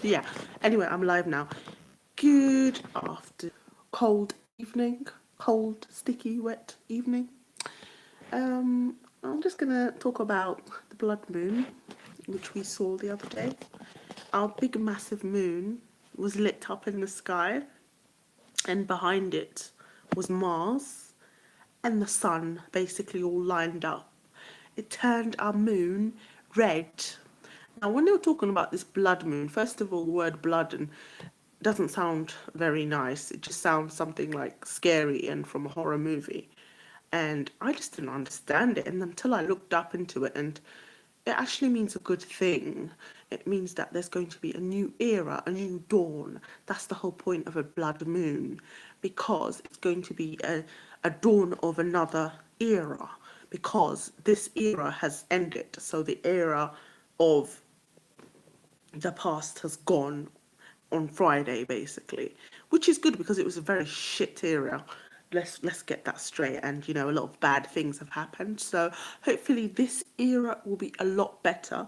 Yeah. Anyway, I'm live now. Good after cold evening, cold, sticky, wet evening. I'm just gonna talk about the blood moon, which we saw the other day. Our big, massive moon was lit up in the sky, and behind it was Mars and the sun, basically all lined up. It turned our moon red. Now, when they were talking about this blood moon, first of all, the word blood and doesn't sound very nice. It just sounds something like scary and from a horror movie. And I just didn't understand it. And until I looked up into it, and it actually means a good thing. It means that there's going to be a new era, a new dawn. That's the whole point of a blood moon, because it's going to be a dawn of another era, because this era has ended. So the era of the past has gone on Friday, basically, which is good because it was a very shit era. Let's get that straight. And a lot of bad things have happened. So hopefully this era will be a lot better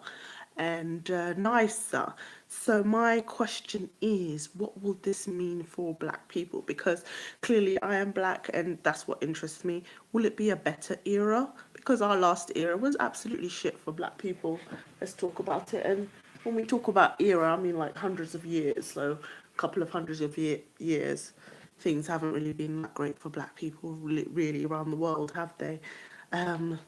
and nicer. So my question is, what will this mean for Black people? Because clearly I am Black, and that's what interests me. Will it be a better era? Because our last era was absolutely shit for Black people. Let's talk about it. And when we talk about era, I mean like hundreds of years, so a couple of hundreds of years. Things haven't really been that great for Black people, really around the world, have they? Um,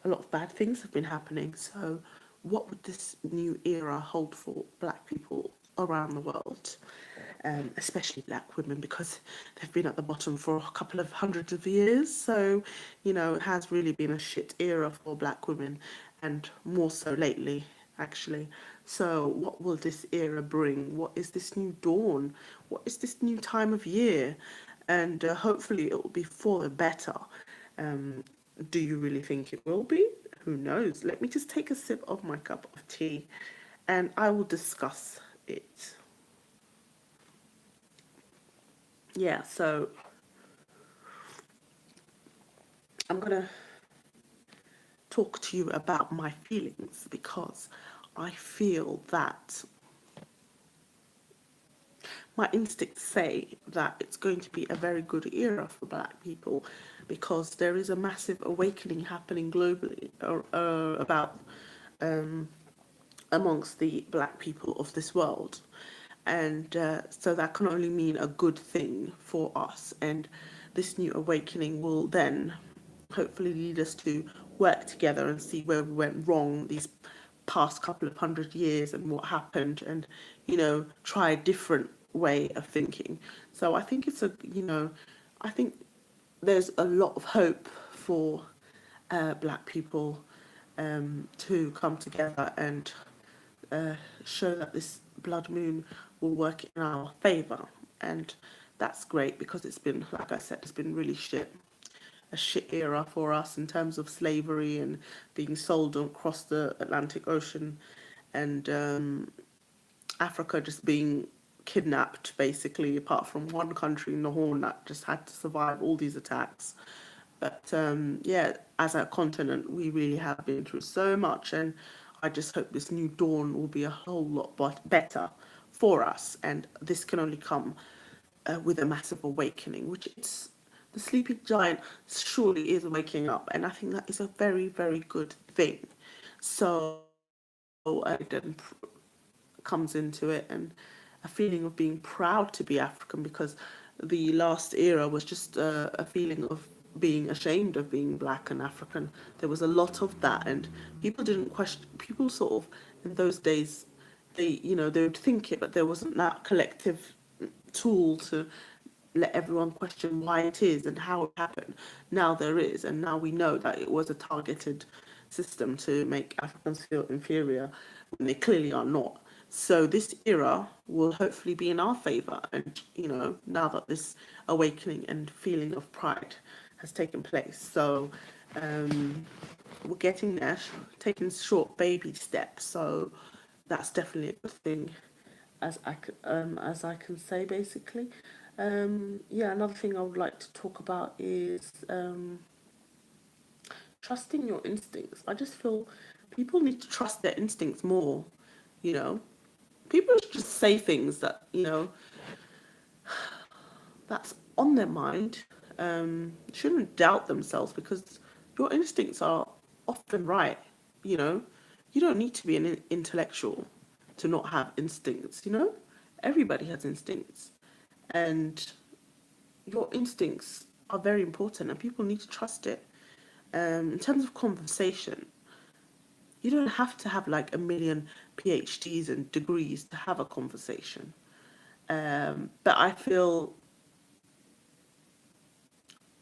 a lot of bad things have been happening. So, what would this new era hold for Black people around the world? Especially Black women, because they've been at the bottom for a couple of hundreds of years. So, it has really been a shit era for Black women, and more so lately, actually. So, what will this era bring? What is this new dawn? What is this new time of year? And hopefully, it will be for the better. Um, do you really think it will be? Who knows? Let me just take a sip of my cup of tea, and I will discuss it. Yeah, so I'm going to talk to you about my feelings, because I feel that my instincts say that it's going to be a very good era for Black people, because there is a massive awakening happening globally about um, amongst the Black people of this world. And so that can only mean a good thing for us. And this new awakening will then hopefully lead us to work together and see where we went wrong these past couple of hundred years and what happened, and try a different way of thinking. So I think I think there's a lot of hope for Black people to come together and uh, show that this blood moon will work in our favour. And that's great, because it's been, like I said, it's been really shit. A shit era for us in terms of slavery and being sold across the Atlantic Ocean, and Africa just being kidnapped, basically, apart from one country in the Horn that just had to survive all these attacks. But yeah, as a continent, we really have been through so much, and I just hope this new dawn will be a whole lot better for us. And this can only come with a massive awakening, which it's the sleeping giant surely is waking up, and I think that is a very, very good thing. So then comes into it, and a feeling of being proud to be African, because the last era was just a feeling of being ashamed of being Black and African. There was a lot of that, and people didn't question. People sort of in those days, they would think it, but there wasn't that collective tool to let everyone question why it is and how it happened. Now there is, and now we know that it was a targeted system to make Africans feel inferior when they clearly are not. So this era will hopefully be in our favour, and now that this awakening and feeling of pride has taken place. So we're getting there, taking short baby steps. So that's definitely a good thing, as I can say, basically. Yeah, another thing I would like to talk about is trusting your instincts. I just feel people need to trust their instincts more. You know, people just say things that, that's on their mind. Shouldn't doubt themselves because your instincts are often right. You know, you don't need to be an intellectual to not have instincts. Everybody has instincts, and your instincts are very important, and people need to trust it. In terms of conversation, you don't have to have like a million PhDs and degrees to have a conversation. But I feel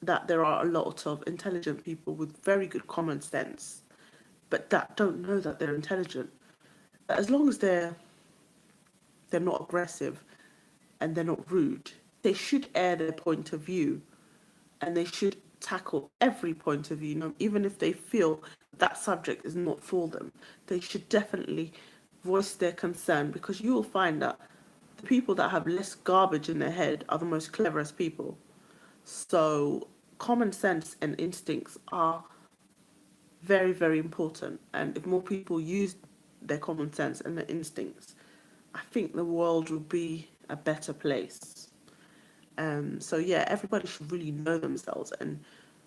that there are a lot of intelligent people with very good common sense, but that don't know that they're intelligent. But as long as they're not aggressive and they're not rude, they should air their point of view, and they should tackle every point of view, even if they feel that subject is not for them. They should definitely voice their concern, because you will find that the people that have less garbage in their head are the most cleverest people. So common sense and instincts are very, very important. And if more people use their common sense and their instincts, I think the world will be a better place. So yeah, everybody should really know themselves, and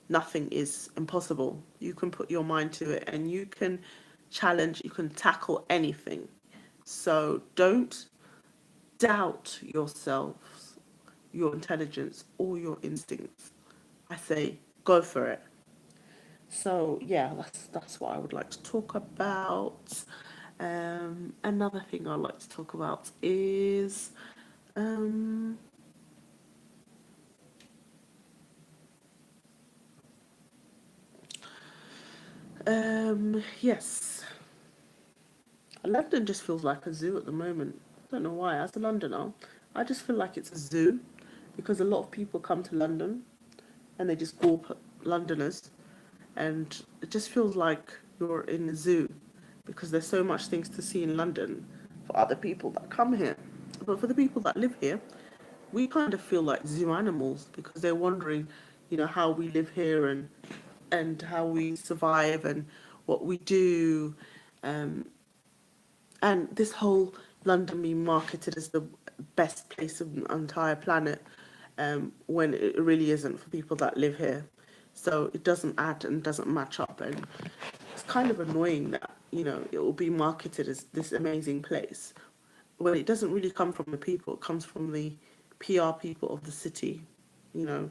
nothing is impossible. You can put your mind to it, and you can challenge, you can tackle anything. So don't doubt yourselves, your intelligence, or your instincts. I say go for it. So yeah, that's what I would like to talk about. Another thing I'd like to talk about is um, yes, London just feels like a zoo at the moment. I don't know why. As a Londoner, I just feel like it's a zoo because a lot of people come to London and they just gawp at Londoners, and it just feels like you're in a zoo because there's so much things to see in London for other people that come here. But for the people that live here, we kind of feel like zoo animals because they're wondering, how we live here, and how we survive and what we do. Um, and this whole London being marketed as the best place of the entire planet, when it really isn't for people that live here. So it doesn't add and doesn't match up, and it's kind of annoying that it will be marketed as this amazing place when it doesn't really come from the people. It comes from the PR people of the city. You know,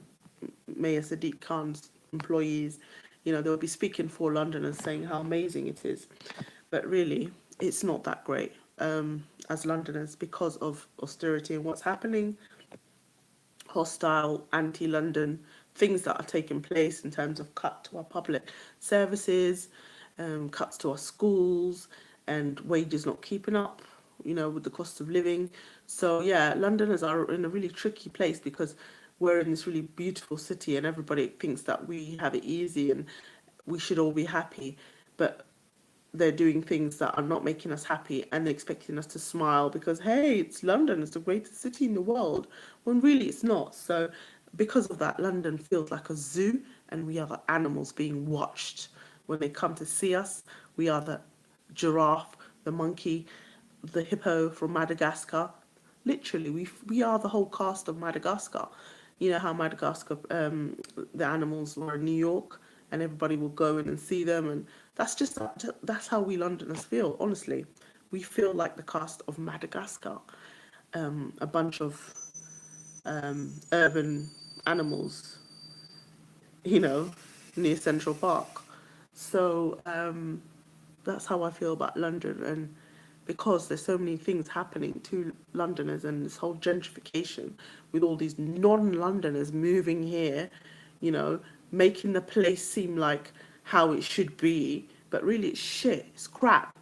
Mayor Sadiq Khan's employees. They'll be speaking for Londoners saying how amazing it is, but really, it's not that great as Londoners because of austerity and what's happening, hostile, anti-London things that are taking place in terms of cut to our public services, cuts to our schools, and wages not keeping up, with the cost of living. So yeah, Londoners are in a really tricky place because we're in this really beautiful city and everybody thinks that we have it easy and we should all be happy. But they're doing things that are not making us happy and they're expecting us to smile because, hey, it's London, it's the greatest city in the world, when really it's not. So because of that, London feels like a zoo, and we are the animals being watched. When they come to see us, we are the giraffe, the monkey, the hippo from Madagascar. Literally, we are the whole cast of Madagascar. You know how Madagascar, the animals were in New York, and everybody will go in and see them, and that's how we Londoners feel. Honestly, we feel like the cast of Madagascar, a bunch of urban animals, you know, near Central Park. So that's how I feel about London, and because there's so many things happening to Londoners and this whole gentrification with all these non-Londoners moving here, making the place seem like how it should be, but really it's shit, it's crap.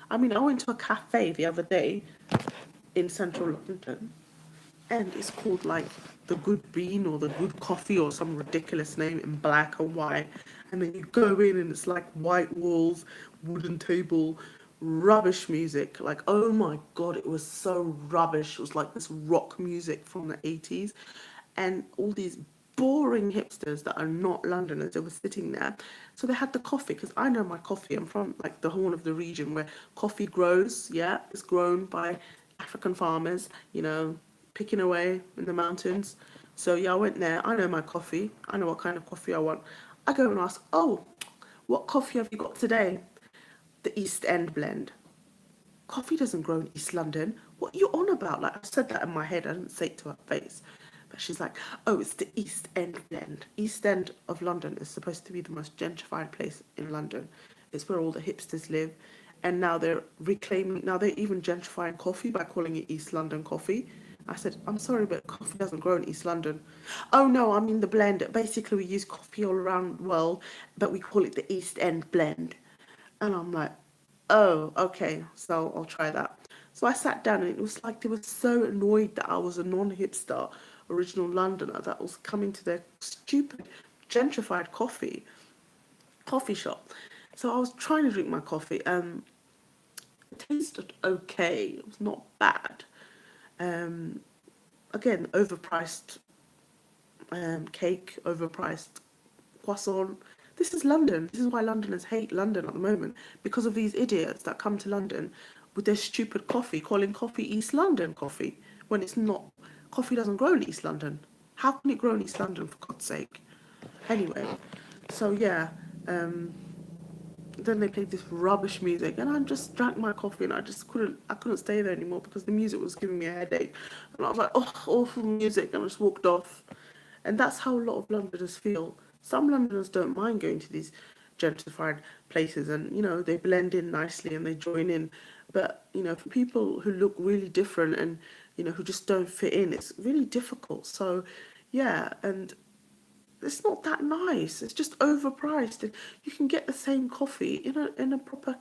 I mean, I went to a cafe the other day in central London, and it's called like the Good Bean or the Good Coffee or some ridiculous name in black and white. And then you go in and it's like white walls, wooden table, rubbish music. Like, oh my god, it was so rubbish. It was like this rock music from the 80s, and all these boring hipsters that are not Londoners. They were sitting there. So they had the coffee, because I know my coffee. I'm from like the horn of the region where coffee grows. Yeah, it's grown by African farmers, picking away in the mountains. So yeah, I went there. I know my coffee. I know what kind of coffee I want. I go and ask, oh, what coffee have you got today? The East End blend. Coffee doesn't grow in East London. What are you on about? Like, I said that in my head. I didn't say it to her face. But she's like, oh, it's the East End blend. East End of London is supposed to be the most gentrified place in London. It's where all the hipsters live. And now now they're even gentrifying coffee by calling it East London coffee. I said, I'm sorry, but coffee doesn't grow in East London. Oh, no, I mean the blend. Basically, we use coffee all around the world, but we call it the East End blend. And I'm like, oh, okay, so I'll try that. So I sat down, and it was like they were so annoyed that I was a non-hipster, original Londoner that was coming to their stupid, gentrified coffee shop. So I was trying to drink my coffee. It tasted okay. It was not bad. Um, Again, overpriced cake, overpriced croissant. This is London. This is why Londoners hate London at the moment, because of these idiots that come to London with their stupid coffee, calling coffee East London coffee, when it's not. Coffee doesn't grow in East London. How can it grow in East London, for God's sake? Anyway, so yeah, then they played this rubbish music, and I just drank my coffee, and I couldn't stay there anymore because the music was giving me a headache, and I was like, oh, awful music, and I just walked off. And that's how a lot of Londoners feel. Some Londoners don't mind going to these gentrified places, and they blend in nicely and they join in. But for people who look really different, and who just don't fit in, it's really difficult. So yeah, and it's not that nice. It's just overpriced. And you can get the same coffee in a proper,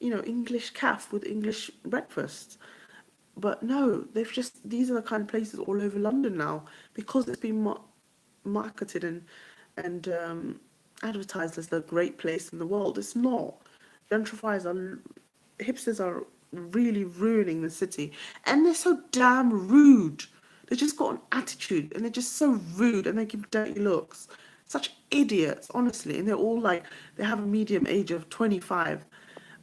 English cafe with English breakfast. But no, these are the kind of places all over London now, because it's been marketed and advertised as the great place in the world. It's not. Gentrifiers are Hipsters are really ruining the city, and they're so damn rude. They just got an attitude, and they're just so rude, and they give dirty looks. Such idiots, honestly, and they're all like they have a medium age of 25.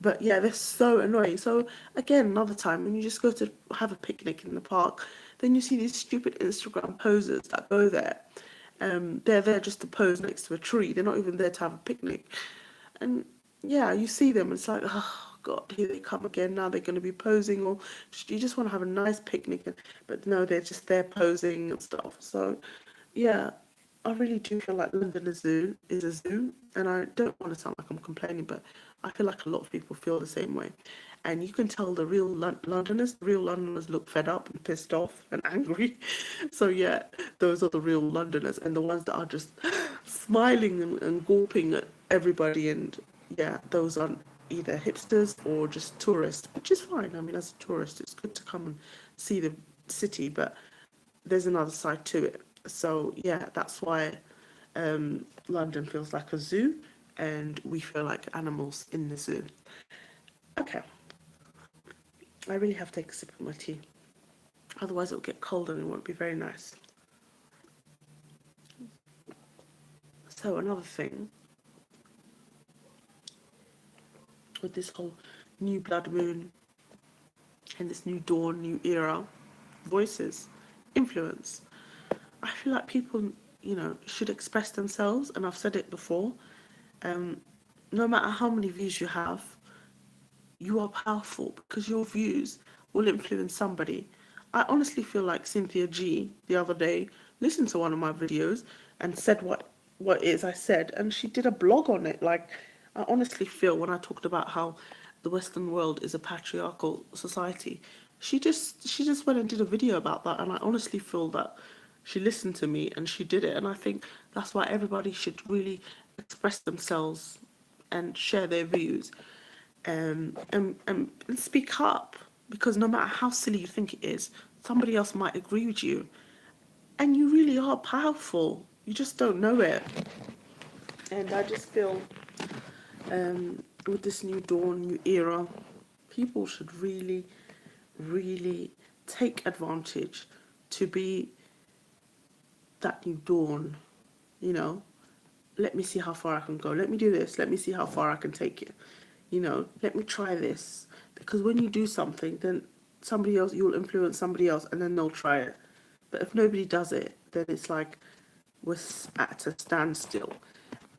But yeah, they're so annoying. So again, another time when you just go to have a picnic in the park, then you see these stupid Instagram posers that go there. They're there just to pose next to a tree. They're not even there to have a picnic. And yeah, you see them, it's like, oh God, here they come again. Now they're going to be posing, or you just want to have a nice picnic, but no, they're just there posing and stuff. So yeah, I really do feel like London is a zoo, and I don't want to sound like I'm complaining, but I feel like a lot of people feel the same way. And you can tell the real Londoners look fed up and pissed off and angry. So yeah, those are the real Londoners, and the ones that are just smiling and gawping at everybody. And yeah, those are either hipsters or just tourists, which is fine. I mean, as a tourist, it's good to come and see the city, but there's another side to it. So yeah, that's why London feels like a zoo, and we feel like animals in the zoo. Okay, I really have to take a sip of my tea. Otherwise, it'll get cold and it won't be very nice. So another thing with this whole new blood moon and this new dawn, new era, voices, influence. I feel like people, should express themselves, and I've said it before. Um, no matter how many views you have, you are powerful because your views will influence somebody. I honestly feel like Cynthia G the other day listened to one of my videos and said what it is I said, and she did a blog on it. Like, I honestly feel when I talked about how the Western world is a patriarchal society, she just went and did a video about that, and I honestly feel that she listened to me and she did it, and I think that's why everybody should really express themselves and share their views, and speak up, because no matter how silly you think it is, somebody else might agree with you, and you really are powerful. You just don't know it. And I just feel, with this new dawn, new era, people should really, really take advantage to be that new dawn, you know. Let me see how far I can go. Let me do this. Let me see how far I can take it. You know, let me try this. Because when you do something, then somebody else, you'll influence somebody else and then they'll try it. But if nobody does it, then it's like we're at a standstill.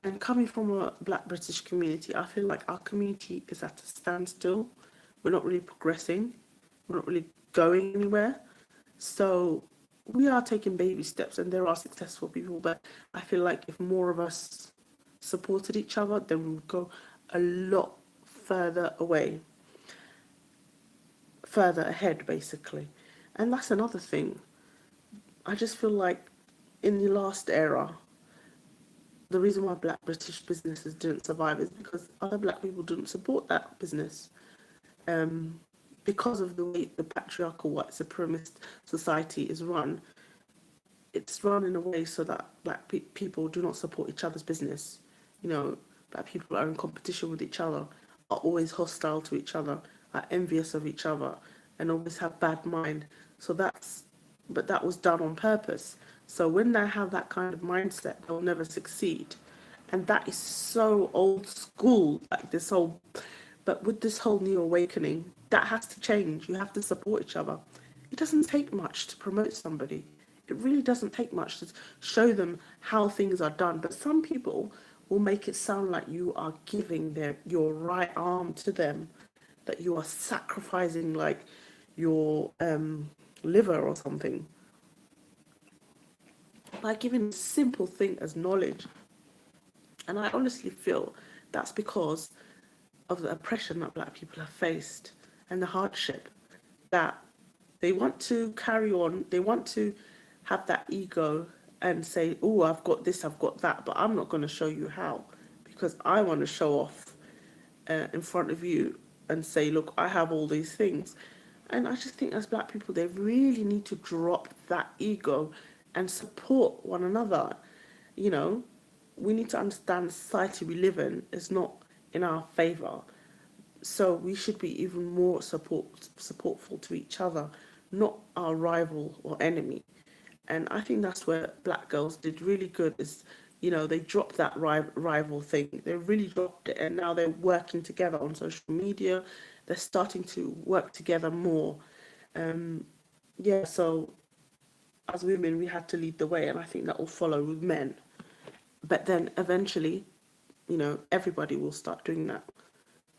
And coming from a Black British community, I feel like our community is at a standstill. We're not really progressing. We're not really going anywhere. So we are taking baby steps and there are successful people, but I feel like if more of us supported each other, then we would go a lot further away, further ahead, basically. And that's another thing. I just feel like in the last era, the reason why Black British businesses didn't survive is because other Black people didn't support that business. Um, because of the way the patriarchal white supremacist society is run, it's run in a way so that Black people do not support each other's business. You know, Black people are in competition with each other, are always hostile to each other, are envious of each other, and always have bad mind. So but that was done on purpose. So when they have that kind of mindset, they'll never succeed. And that is so old school, like this whole, but with this whole new awakening, that has to change. You have to support each other. It doesn't take much to promote somebody. It really doesn't take much to show them how things are done. But some people will make it sound like you are giving your right arm to them, that you are sacrificing like your liver or something by giving a simple thing as knowledge. And I honestly feel that's because of the oppression that Black people have faced and the hardship that they want to carry on. They want to have that ego and say, oh, I've got this, I've got that, but I'm not going to show you how because I want to show off in front of you and say, look, I have all these things. And I just think as Black people, they really need to drop that ego and support one another. You know, we need to understand the society we live in is not in our favour. So we should be even more supportful to each other, not our rival or enemy. And I think that's where Black girls did really good is, you know, they dropped that rival thing. They really dropped it and now they're working together on social media. They're starting to work together more. Yeah, so as women, we had to lead the way and I think that will follow with men. But then eventually, you know, everybody will start doing that.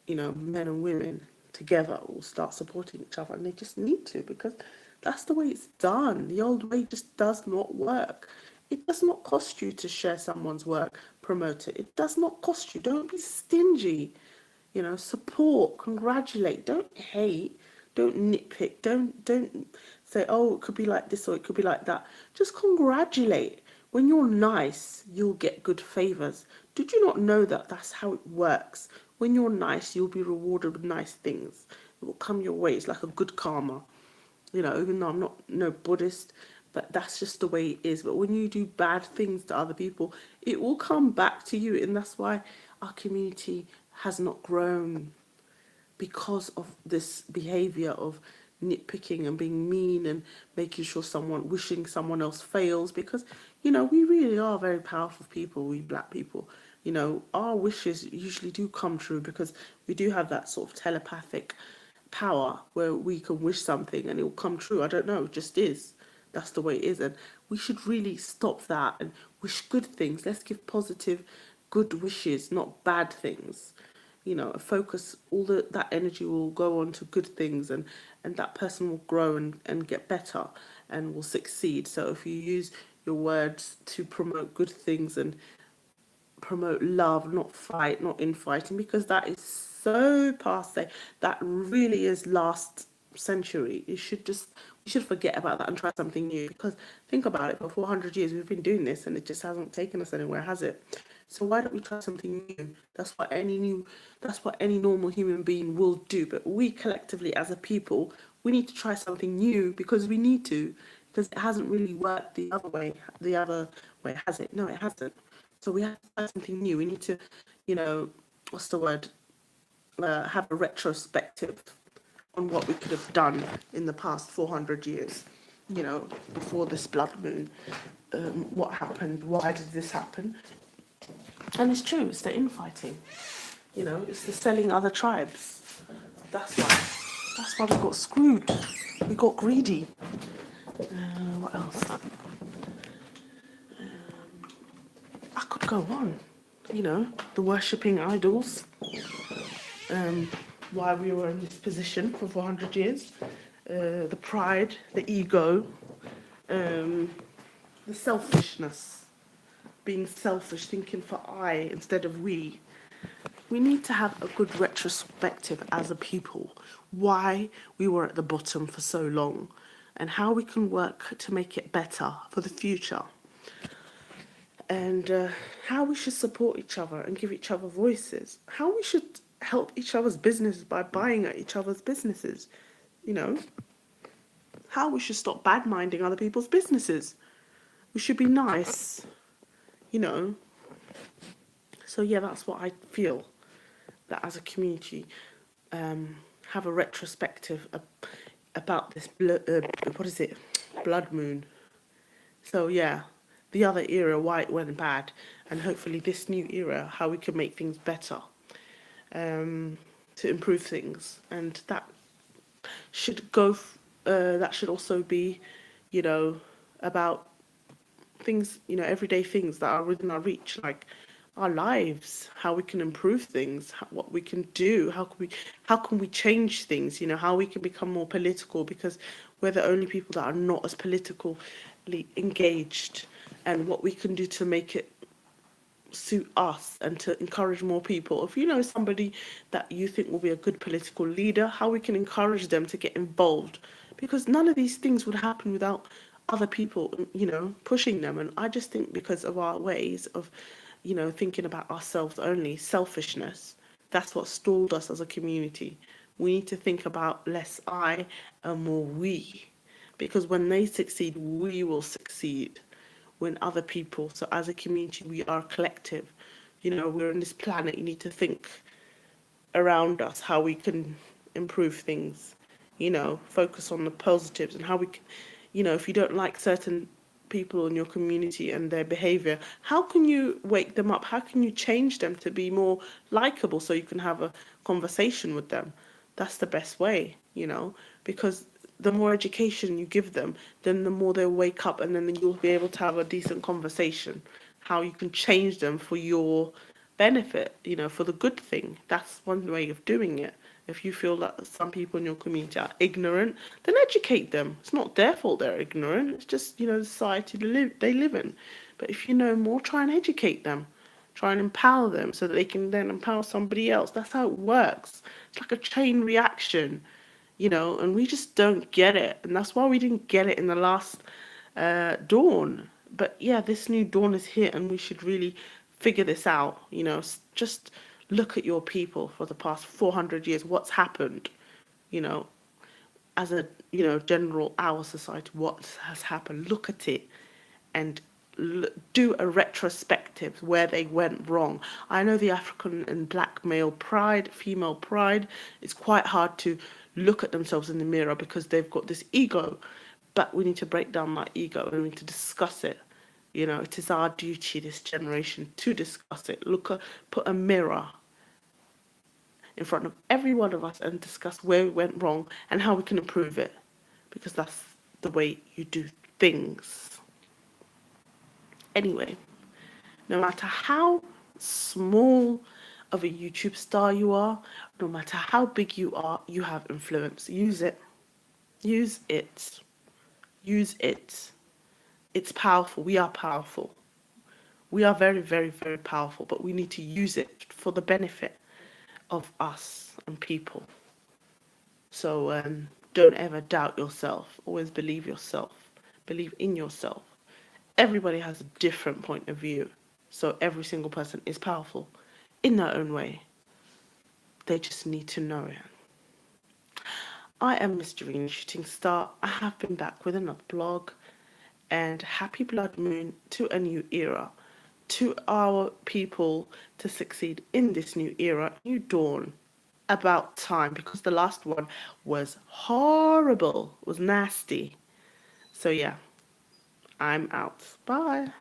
You know, men and women together will start supporting each other and they just need to because that's the way it's done. The old way just does not work. It does not cost you to share someone's work, promote it. It does not cost you. Don't be stingy. You know, support, congratulate, don't hate, don't nitpick, don't say, oh, it could be like this or it could be like that. Just congratulate. When you're nice, you'll get good favors. Did you not know that that's how it works? When you're nice, you'll be rewarded with nice things. It will come your way. It's like a good karma. You know, even though I'm not no Buddhist, but that's just the way it is. But when you do bad things to other people, it will come back to you. And that's why our community has not grown because of this behavior of nitpicking and being mean and making sure wishing someone else fails because, you know, we really are very powerful people, we Black people. You know, our wishes usually do come true because we do have that sort of telepathic power where we can wish something and it will come true. I don't know, it just is. That's the way it is. And we should really stop that and wish good things. Let's give positive, good wishes, not bad things. You know, focus, that energy will go on to good things and that person will grow and get better and will succeed. So if you use your words to promote good things and promote love, not fight, not infighting, because that is so passe. That really is last century. We should forget about that and try something new. Because think about it, for 400 years we've been doing this and it just hasn't taken us anywhere, has it? So why don't we try something new? That's what any normal human being will do. But we collectively as a people, we need to try something new because we need to. Because it hasn't really worked the other way, has it? No, it hasn't. So we have to try something new. We need to, you know, what's the word? Have a retrospective on what we could have done in the past 400 years. before this blood moon, what happened, why did this happen? And it's true, it's the infighting. It's the selling other tribes. That's why. That's why we got screwed. We got greedy. What else? I could go on. The worshipping idols. Um, why we were in this position for 400 years. The pride, the ego, um, the selfishness. Being selfish, thinking for I instead of we. We need to have a good retrospective as a people, why we were at the bottom for so long, and how we can work to make it better for the future, and how we should support each other and give each other voices, how we should help each other's businesses by buying at each other's businesses, how we should stop bad minding other people's businesses. We should be nice, you know. So yeah, that's what I feel, that as a community, have a retrospective about this what is it, blood moon. So yeah, the other era, why it went bad, and hopefully this new era, how we can make things better, to improve things, and that should go. That should also be, you know, about things, everyday things that are within our reach, like our lives, how we can improve things, what we can do, how can we change things, how we can become more political, because we're the only people that are not as politically engaged, and what we can do to make it suit us and to encourage more people. If you know somebody that you think will be a good political leader, how we can encourage them to get involved, because none of these things would happen without other people, pushing them. And I just think because of our ways of, thinking about ourselves only, selfishness, that's what stalled us as a community. We need to think about less I and more we, because when they succeed, we will succeed. When other people, so as a community, we are a collective. We're on this planet. You need to think around us how we can improve things. Focus on the positives and how we can. If you don't like certain people in your community and their behavior, how can you wake them up? How can you change them to be more likable so you can have a conversation with them? That's the best way, because the more education you give them, then the more they'll wake up, and then you'll be able to have a decent conversation. How you can change them for your benefit, for the good thing. That's one way of doing it. If you feel that some people in your community are ignorant, then educate them. It's not their fault they're ignorant. It's just, the society they live in. But if you know more, try and educate them. Try and empower them so that they can then empower somebody else. That's how it works. It's like a chain reaction, and we just don't get it. And that's why we didn't get it in the last dawn. But yeah, this new dawn is here, and we should really figure this out. Just look at your people for the past 400 years. What's happened? You know, as a general our society, what has happened? Look at it, and do a retrospective where they went wrong. I know the African and black male pride, female pride, it's quite hard to look at themselves in the mirror because they've got this ego, but we need to break down that ego and we need to discuss it. It is our duty, this generation, to discuss it. Put a mirror in front of every one of us and discuss where we went wrong and how we can improve it, because that's the way you do things. Anyway, no matter how small of a YouTube star you are, no matter how big you are, you have influence. Use it. Use it. Use it. It's powerful. We are powerful. We are very, very, very powerful, but we need to use it for the benefit of us and people. So don't ever doubt yourself. Always believe yourself. Believe in yourself. Everybody has a different point of view. So every single person is powerful in their own way. They just need to know it. I am Mr. Rena Shooting Star. I have been back with another blog, and happy blood moon to a new era, to our people to succeed in this new era, new dawn. About time, because the last one was horrible, was nasty. So yeah, I'm out. Bye.